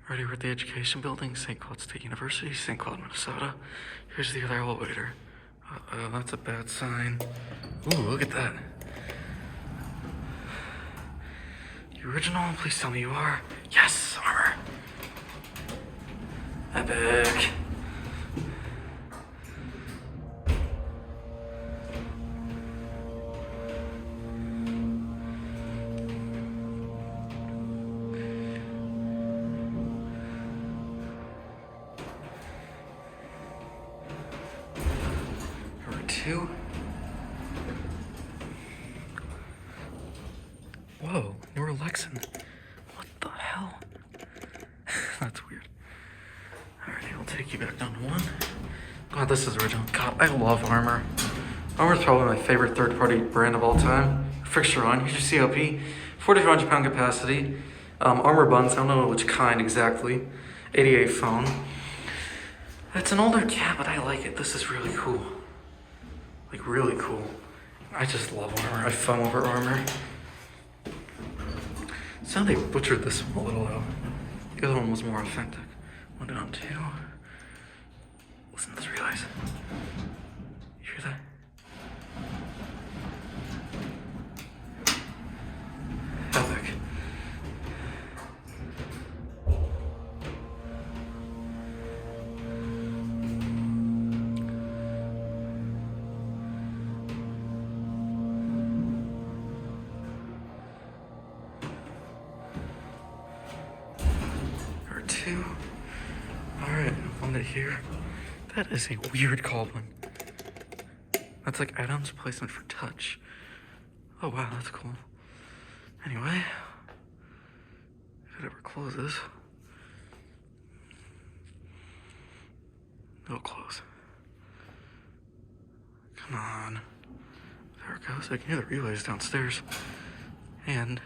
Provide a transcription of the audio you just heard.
Already we're at the Education Building, St. Cloud State University, St. Cloud, Minnesota. Here's the other elevator. That's a bad sign. Ooh, look at that. You original? Please tell me you are. Yes, armor. Epic. Number 2. Whoa, newer Lexan. What the hell? That's weird. Alrighty, I'll take you back down to 1. God, this is original. God, I love Armor. Armor's probably my favorite third-party brand of all time. Fixture on, here's your COP. 4,500 pound capacity. Armor buns, I don't know which kind exactly. 88 phone. It's an older cat, but I like it. This is really cool. Like, really cool. I just love Armor. I foam over Armor. Sound they butchered this one a little though. The other one was more authentic. 1 down 2. Listen to this relays. You hear that? Epic. Or 2. Alright, on it here. That is a weird Goblin. That's like Adam's placement for touch. Oh wow, that's cool. Anyway, if it ever closes, it'll close. Come on. There it goes. I can hear the relays downstairs. And